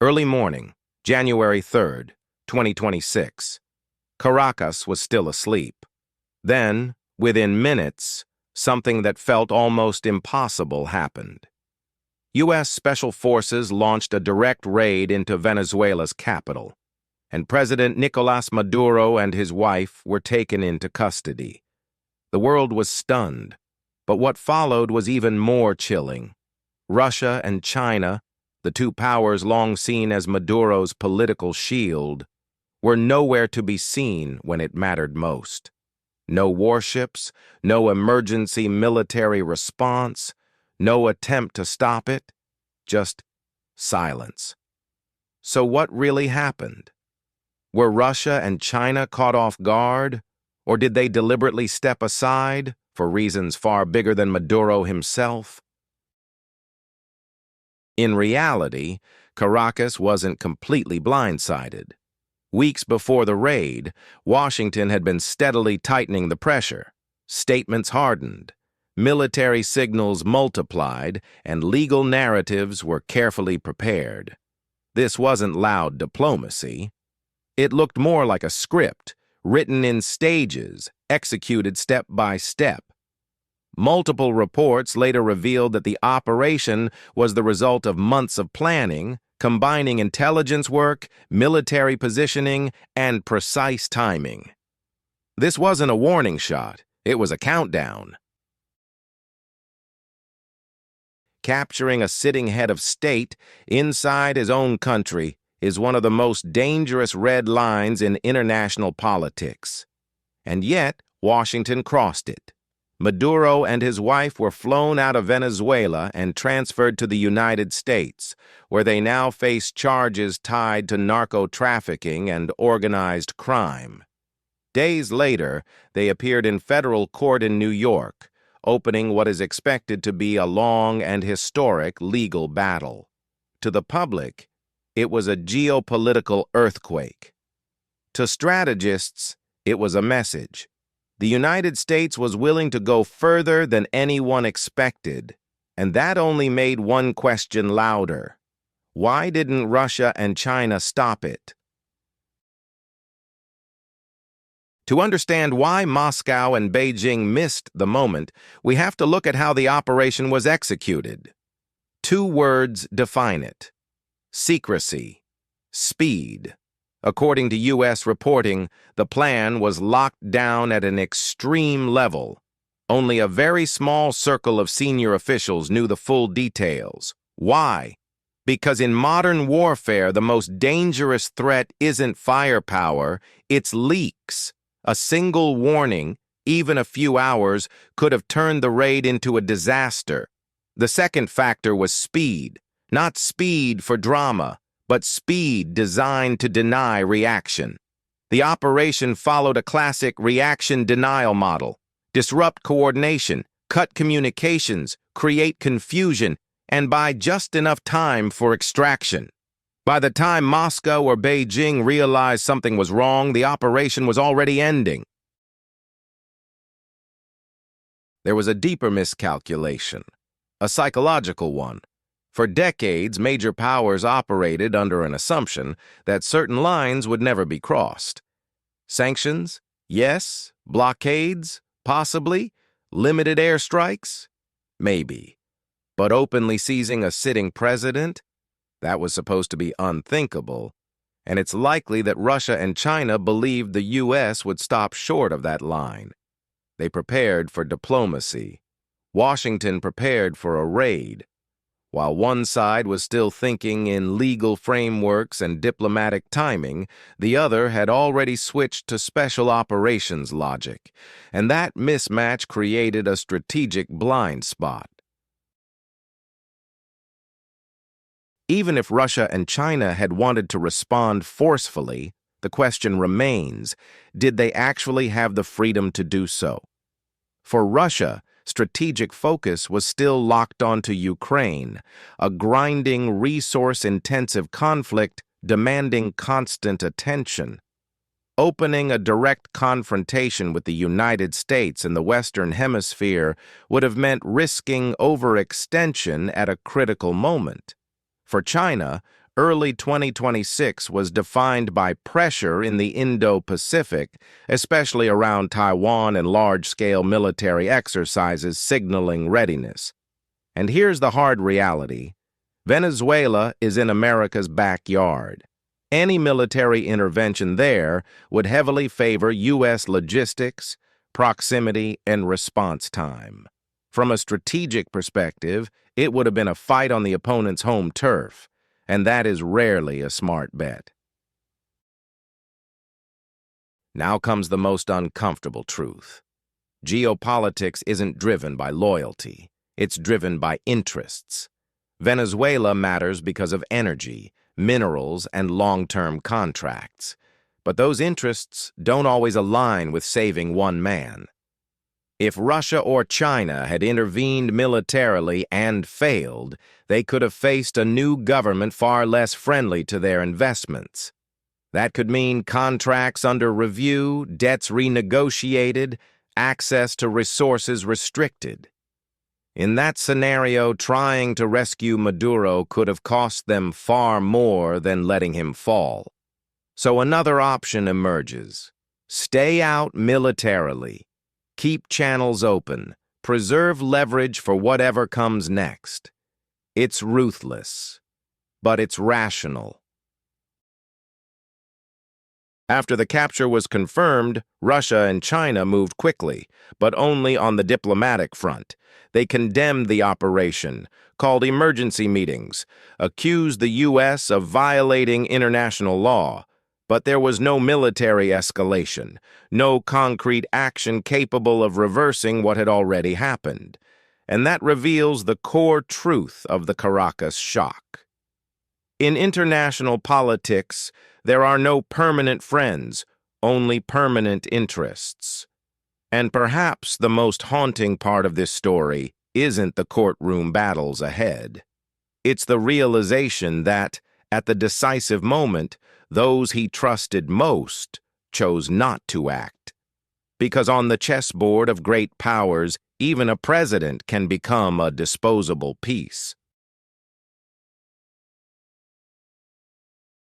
Early morning, January 3rd, 2026. Caracas was still asleep. Then, within minutes, something that felt almost impossible happened. U.S. Special Forces launched a direct raid into Venezuela's capital, and President Nicolás Maduro and his wife were taken into custody. The world was stunned, but what followed was even more chilling. Russia and China, the two powers long seen as Maduro's political shield, were nowhere to be seen when it mattered most. No warships, no emergency military response, no attempt to stop it, just silence. So what really happened? Were Russia and China caught off guard, or did they deliberately step aside for reasons far bigger than Maduro himself? In reality, Caracas wasn't completely blindsided. Weeks before the raid, Washington had been steadily tightening the pressure. Statements hardened, military signals multiplied, and legal narratives were carefully prepared. This wasn't loud diplomacy. It looked more like a script, written in stages, executed step by step. Multiple reports later revealed that the operation was the result of months of planning, combining intelligence work, military positioning, and precise timing. This wasn't a warning shot, it was a countdown. Capturing a sitting head of state inside his own country is one of the most dangerous red lines in international politics. And yet, Washington crossed it. Maduro and his wife were flown out of Venezuela and transferred to the United States, where they now face charges tied to narco-trafficking and organized crime. Days later, they appeared in federal court in New York, opening what is expected to be a long and historic legal battle. To the public, it was a geopolitical earthquake. To strategists, it was a message. The United States was willing to go further than anyone expected, and that only made one question louder. Why didn't Russia and China stop it? To understand why Moscow and Beijing missed the moment, we have to look at how the operation was executed. Two words define it: secrecy, speed. According to U.S. reporting, the plan was locked down at an extreme level. Only a very small circle of senior officials knew the full details. Why? Because in modern warfare, the most dangerous threat isn't firepower, it's leaks. A single warning, even a few hours, could have turned the raid into a disaster. The second factor was speed. Not speed for drama, but speed designed to deny reaction. The operation followed a classic reaction denial model: disrupt coordination, cut communications, create confusion, and buy just enough time for extraction. By the time Moscow or Beijing realized something was wrong, the operation was already ending. There was a deeper miscalculation, a psychological one. For decades, major powers operated under an assumption that certain lines would never be crossed. Sanctions? Yes. Blockades? Possibly. Limited airstrikes? Maybe. But openly seizing a sitting president? That was supposed to be unthinkable, and it's likely that Russia and China believed the U.S. would stop short of that line. They prepared for diplomacy. Washington prepared for a raid. While one side was still thinking in legal frameworks and diplomatic timing, the other had already switched to special operations logic, and that mismatch created a strategic blind spot. Even if Russia and China had wanted to respond forcefully, the question remains, did they actually have the freedom to do so? For Russia, strategic focus was still locked onto Ukraine, a grinding, resource-intensive conflict demanding constant attention. Opening a direct confrontation with the United States in the Western Hemisphere would have meant risking overextension at a critical moment. For China, early 2026 was defined by pressure in the Indo-Pacific, especially around Taiwan and large-scale military exercises signaling readiness. And here's the hard reality. Venezuela is in America's backyard. Any military intervention there would heavily favor U.S. logistics, proximity, and response time. From a strategic perspective, it would have been a fight on the opponent's home turf, and that is rarely a smart bet. Now comes the most uncomfortable truth. Geopolitics isn't driven by loyalty. It's driven by interests. Venezuela matters because of energy, minerals, and long-term contracts. But those interests don't always align with saving one man. If Russia or China had intervened militarily and failed, they could have faced a new government far less friendly to their investments. That could mean contracts under review, debts renegotiated, access to resources restricted. In that scenario, trying to rescue Maduro could have cost them far more than letting him fall. So another option emerges. Stay out militarily. Keep channels open. Preserve leverage for whatever comes next. It's ruthless, but it's rational. After the capture was confirmed, Russia and China moved quickly, but only on the diplomatic front. They condemned the operation, called emergency meetings, accused the U.S. of violating international law. But there was no military escalation, no concrete action capable of reversing what had already happened. And that reveals the core truth of the Caracas shock. In international politics, there are no permanent friends, only permanent interests. And perhaps the most haunting part of this story isn't the courtroom battles ahead. It's the realization that, at the decisive moment, those he trusted most chose not to act. Because on the chessboard of great powers, even a president can become a disposable piece.